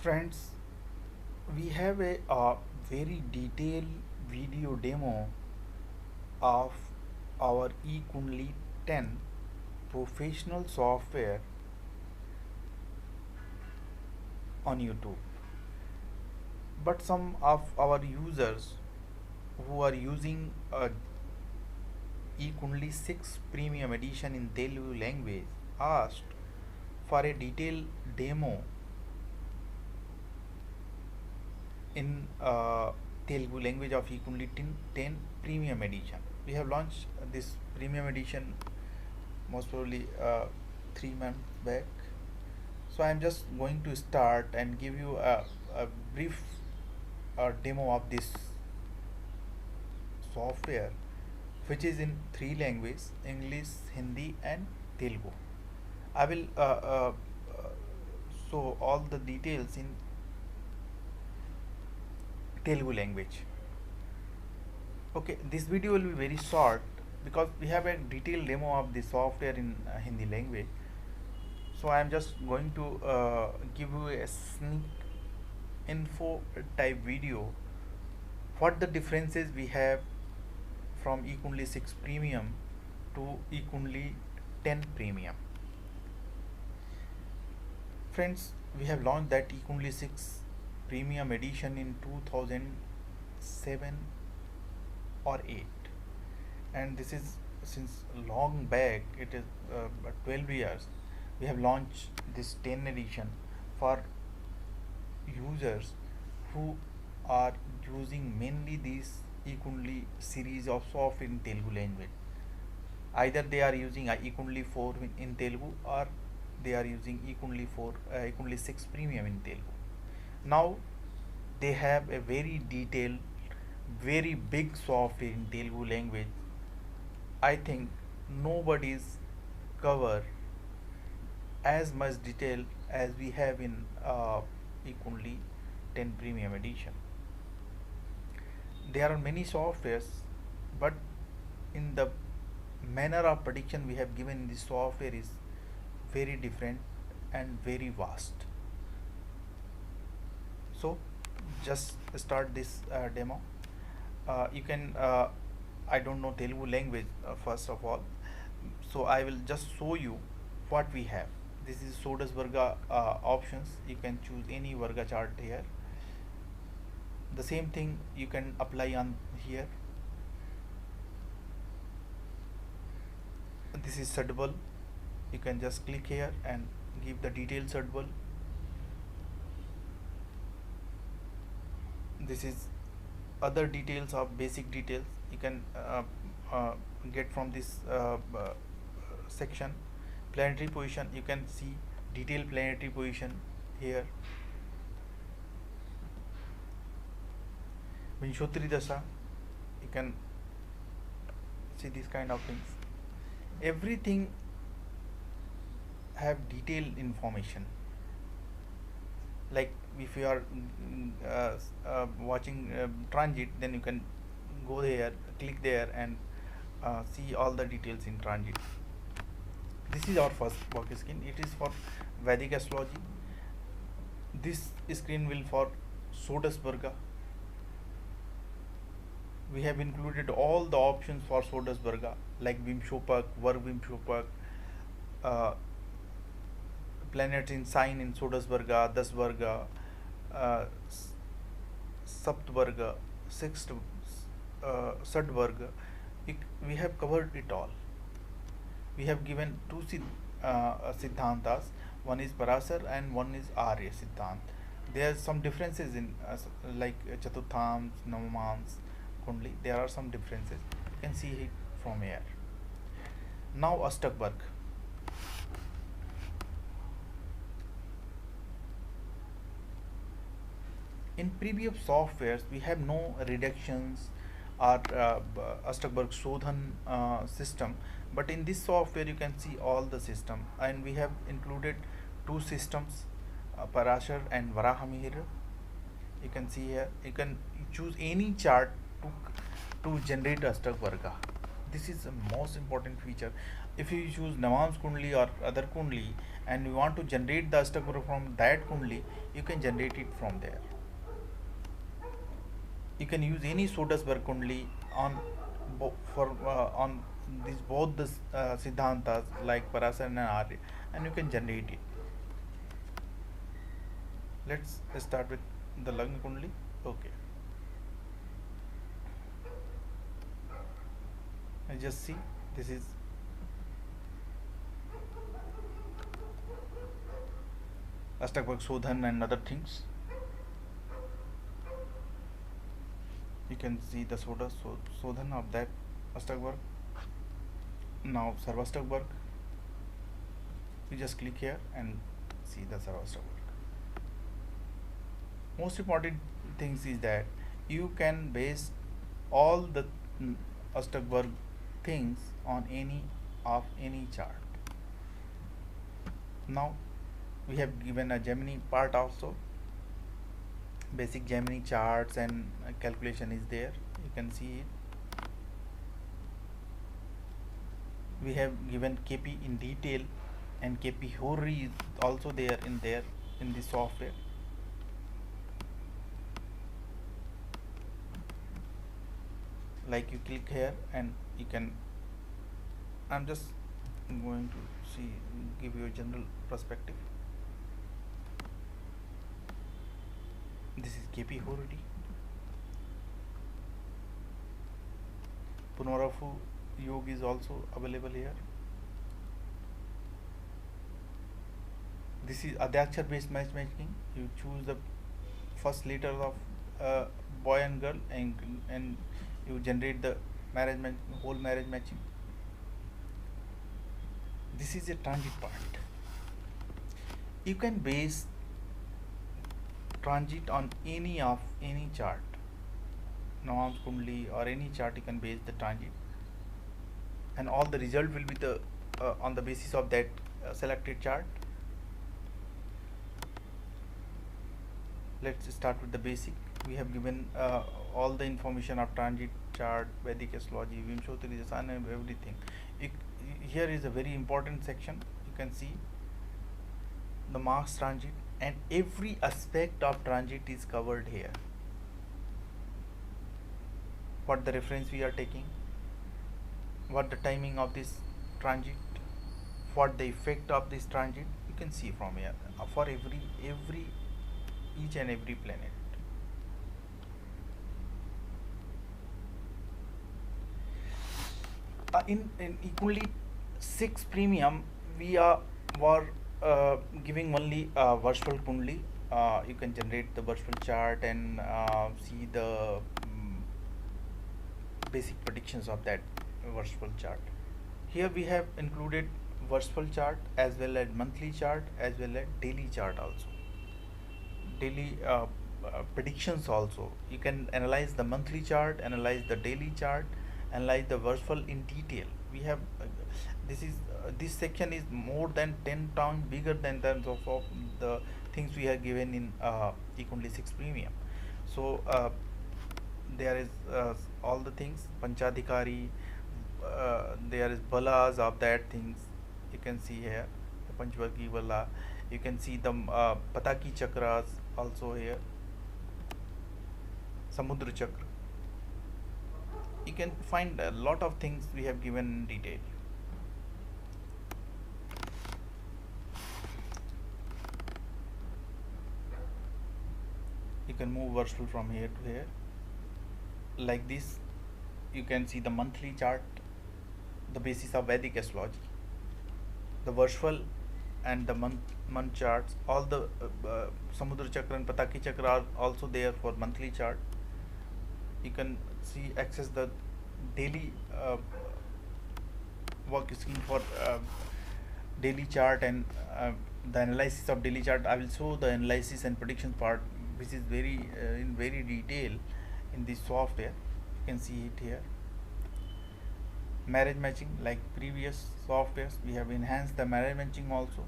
Friends, we have a very detailed video demo of our eKundli 10 professional software on YouTube. But some of our users who are using eKundli 6 Premium Edition in Telugu language asked for a detailed demo in Telugu language of eKundli 10 Premium Edition. We have launched this Premium Edition most probably 3 months back. So I am just going to start and give you a brief demo of this software, which is in three languages: English, Hindi, and Telugu. I will show all the details in Telugu language. Okay, this video will be very short because we have a detailed demo of the software in Hindi language. So I am just going to give you a sneak info type video. What the differences we have from eKundli 6 Premium to eKundli 10 Premium. Friends, we have launched that eKundli 6 Premium Edition in 2007 or 8, and this is since long back. It is 12 years. We have launched this 10 edition for users who are using mainly this eKundli series of software in Telugu language. Either they are using eKundli 4 in Telugu, or they are using eKundli 6 Premium in Telugu. Now they have a very detailed, very big software in Telugu language. I think nobody's cover as much detail as we have in eKundli 10 Premium Edition. There are many softwares, but in the manner of prediction we have given in this software is very different and very vast. So just start this demo. You can I don't know Telugu language first of all, so I will just show you what we have. This is Sodas Varga options. You can choose any Varga chart here. The same thing you can apply on here. This is Sudbal. You can just click here and give the detailed Sudbal. This is other details of basic details you can get from this section. Planetary position, you can see detailed planetary position here. Vinshotri Dasha, you can see these kind of things. Everything have detailed information. Like if you are watching transit, then you can go there, click there, and see all the details in transit. This is our first work screen. It is for Vedic astrology. This screen will for Sodasvarga. We have included all the options for Sodasvarga, like Vimshopak, Varvimshopak, planets in sign in Sodasvarga, Dasvarga, Saptvarga, Sixth, Sadvarga. We have covered it all. We have given two Siddhantas. One is Parasar and one is Arya Siddhant. There are some differences in like Chaturthams, Navamans, Kundli. There are some differences. You can see it from here. Now Ashtakvarg. In previous softwares, we have no reductions or Ashtakvarg Shodhan system, but in this software you can see all the system, and we have included two systems, Parashar and Varahamihira. You can see here, you can choose any chart to generate Ashtakvarga. This is the most important feature. if you choose Navam's Kundli or other Kundli and you want to generate the Astakvarga from that Kundli, you can generate it from there. You can use any Sodasvarga Kundli on on these both the Siddhantas like Parasar and Arya, and you can generate it. Let's start with the Lagna Kundli. Okay, I just see this is Astakvarga Sodhan and other things. You can see the Sodhan of that Astakvarga. Now Sarvastakvarga. You just click here and see the Sarvastakvarga. Most important things is that you can base all the Astakvarga things on any chart. Now we have given a Gemini part also. Basic Gemini charts and calculation is there. You can see it. We have given KP in detail, and KP Hori is also there in the software. Like you click here and you can. I'm just going to give you a general perspective. This is KP Hority. Punarafu Yog is also available here. This is Adyakshar based matchmaking. You choose the first letter of boy and girl, and you generate the whole marriage matching. This is a transit part. You can base transit on any chart, Navam's Kundli or any chart. You can base the transit, and all the result will be the on the basis of that selected chart. Let's start with the basic. We have given all the information of transit chart, Vedic astrology, Vimshottari, the sun, and everything. Here is a very important section. You can see the Mars transit, and every aspect of transit is covered here. What the reference we are taking, what the timing of this transit, what the effect of this transit, you can see from here for each and every planet. In equally 6 premium, we were giving only virtual Kundli. You can generate the virtual chart and see the basic predictions of that virtual chart. Here we have included virtual chart as well as monthly chart as well as daily chart also. Daily predictions also. You can analyze the monthly chart, analyze the daily chart, analyze the virtual in detail. We have this section is more than 10 times bigger than terms of the things we have given in equally 6 premium. So there is all the things Panchadhikari, there is balas of that things. You can see here the Panchvargi bala. You can see the Pataki chakras also here, Samudra chakra. You can find a lot of things we have given in detail. You can move virtual from here to here like this. You can see the monthly chart, the basis of Vedic astrology, the virtual and the month charts. All the Samudra chakra and Pataki chakra are also there for monthly chart. You can access the daily work scheme for daily chart and the analysis of daily chart. I will show the analysis and prediction part, which is very in very detail in this software. You can see it here. Marriage matching, like previous softwares, we have enhanced the marriage matching also.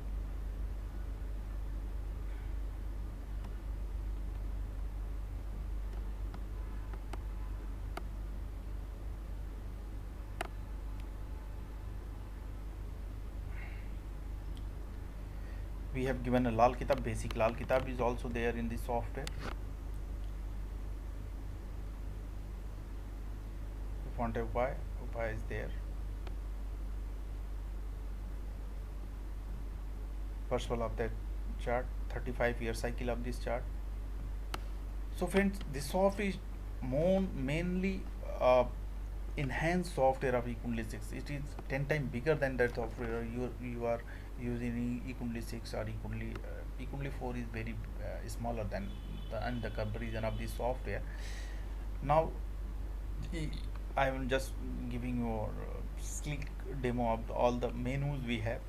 we have given a Lal Kitab, basic Lal Kitab is also there in the software. If you want Upaya, Upaya is there. First of that chart, 35-year cycle of this chart. So friends, this software is mainly enhanced software of eKundli 6. It is 10 times bigger than that software you are using eKundli 6 or eKundli 4 is very smaller than the comparison of this software. Now I am just giving you a slick demo of all the menus we have.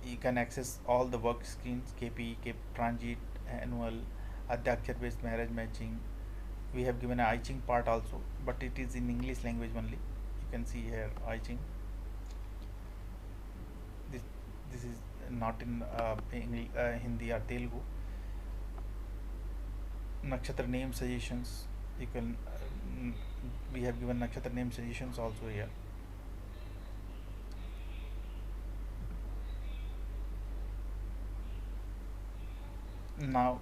You can access all the work screens, KP, transit, annual, Adhyakshar based marriage matching. We have given a iching part also, but it is in English language only. You can see here iching. This is not in Hindi or Telugu. Nakshatra name suggestions. You can we have given nakshatra name suggestions also here. Now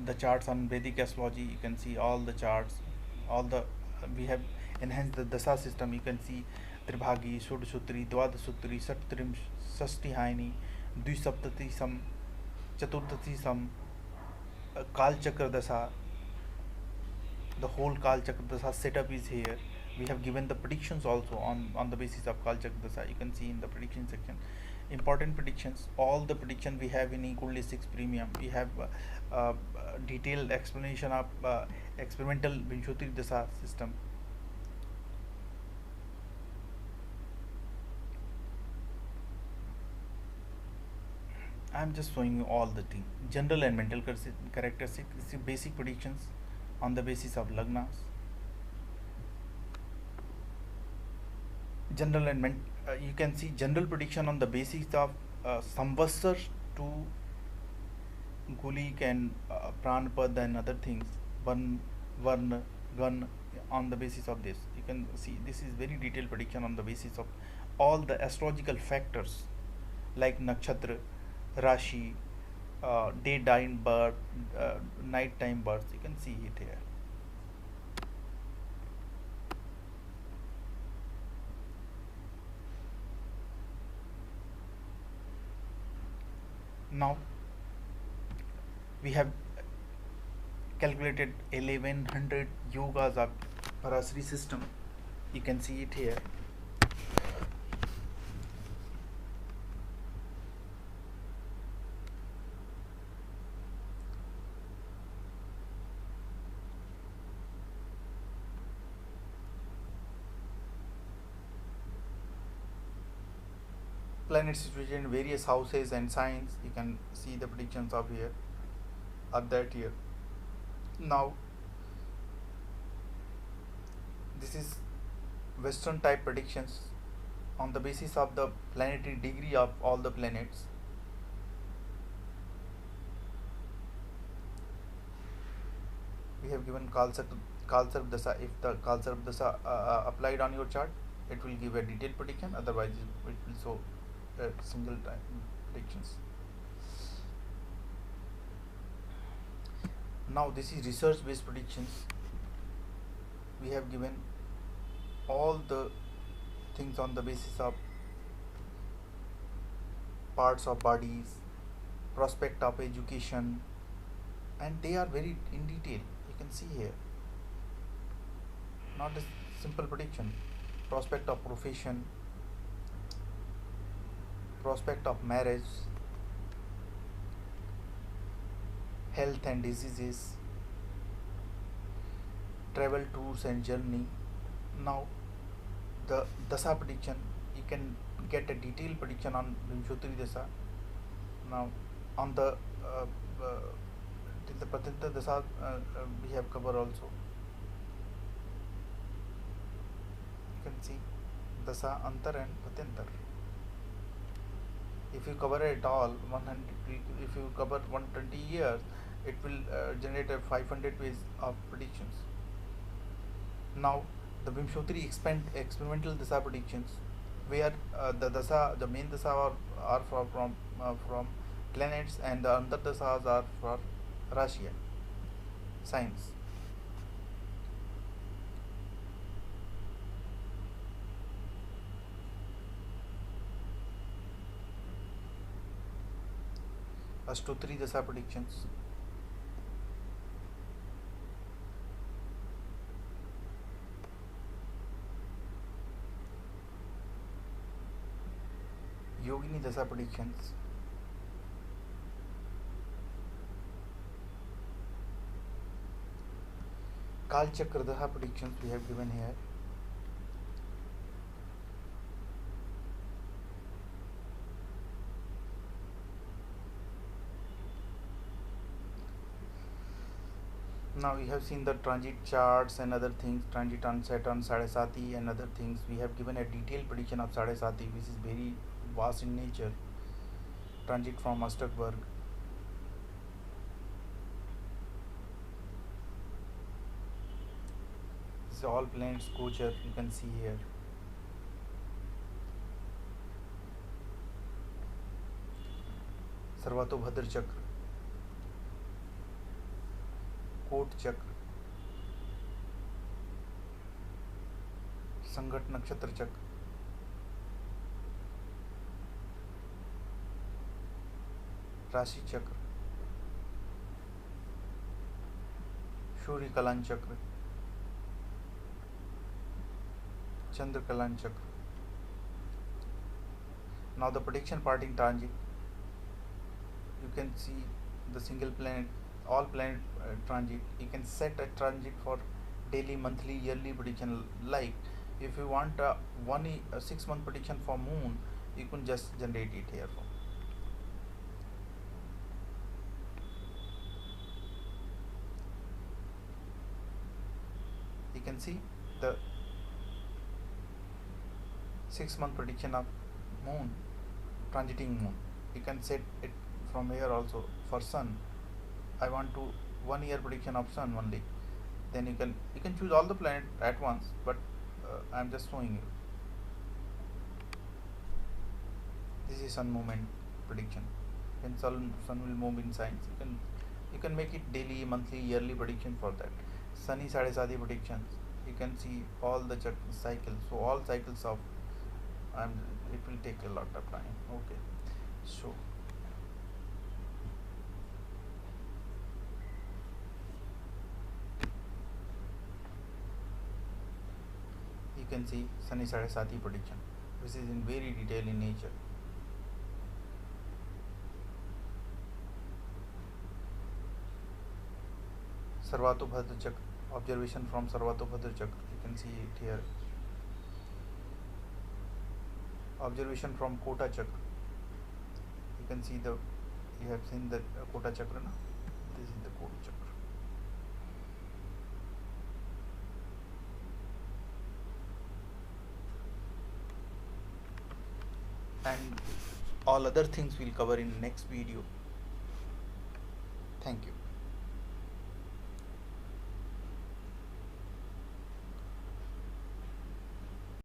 the charts on Vedic astrology, you can see all the charts, all the we have enhanced the dasa system. You can see Tribhagi, Shodasutri, Dwadasutri, Sattrim, Sastihayani, Dvisaptati Sam, Chaturdati Sam, Kal Chakra Dasa. The whole Kal Chakra Dasa setup is here. We have given the predictions also on the basis of Kal Chakra Dasa. You can see in the prediction section. Important predictions, all the prediction we have in eKundli 6 Premium. We have detailed explanation of experimental Vinshotri Dasa system. I am just showing you all the things. General and mental characteristics, basic predictions on the basis of Lagnas. General and you can see general prediction on the basis of Samvatsar to Gulik and Pranpad and other things, Varna, Gan, on the basis of this. You can see this is very detailed prediction on the basis of all the astrological factors like Nakshatra, Rashi, daytime birth, nighttime birth. You can see it here. Now we have calculated 1100 yogas of Parashari system. You can see it here. Planet situated in various houses and signs. You can see the predictions of here, of that year. Now this is Western type predictions on the basis of the planetary degree of all the planets. We have given Kalsarp Dasa. If the Kalsarp Dasa applied on your chart, it will give a detailed prediction. Otherwise, it will show single time predictions. Now this is research based predictions. We have given all the things on the basis of parts of bodies, prospect of education, and they are very in detail. You can see here, not a simple prediction. Prospect of profession, prospect of marriage, health and diseases, travel tours and journey. Now the Dasa prediction, you can get a detailed prediction on Vinshotri Dasa. Now on the till the Pratyanta Dasa we have covered also. You can see Dasa, Antar and Pratyantar. If you cover it all 100, if you cover 120 years, it will generate a 500 pages of predictions. Now the Vimshotri experimental Dasa predictions, where the main Dasa are from planets, and the Antardasas are for Russia signs. Astotri Dasa predictions. Yogini Dasa predictions. Kal Chakra Daha predictions we have given here. Now we have seen the transit charts and other things, transit on Saturn, Sadesati and other things. We have given a detailed prediction of Sadesati, which is very vast in nature. Transit from Astakberg. This is all planets Gochar, you can see here. Sarvatobhadra Chakra, Kot Chakra, Sangat Nakshatra Chakra, Rashi Chakra, Shuri Kalan Chakra, Chandra Kalan Chakra. Now the prediction part in transit. You can see the single planet, all planet transit. You can set a transit for daily, monthly, yearly prediction. Like if you want a 6 month prediction for moon, you can just generate it here. You can see the 6 month prediction of moon, transiting moon. You can set it from here also. For sun, I want to 1 year prediction of sun only. Then you can choose all the planet at once, but I'm just showing you. This is sun movement prediction. When sun will move in signs, you can make it daily, monthly, yearly prediction for that. Sunny Sadesati predictions. You can see all the cycles. So all cycles of it will take a lot of time. Okay, so you can see Sunny Sadesati prediction, which is in very detail in nature. Sarvatobhadra Chakra, observation from Sarvatobhadra Chakra. You can see it here. Observation from Kota Chakra. You can see you have seen the Kota Chakra, no? This is the Kota Chakra. And all other things we'll cover in next video. Thank you.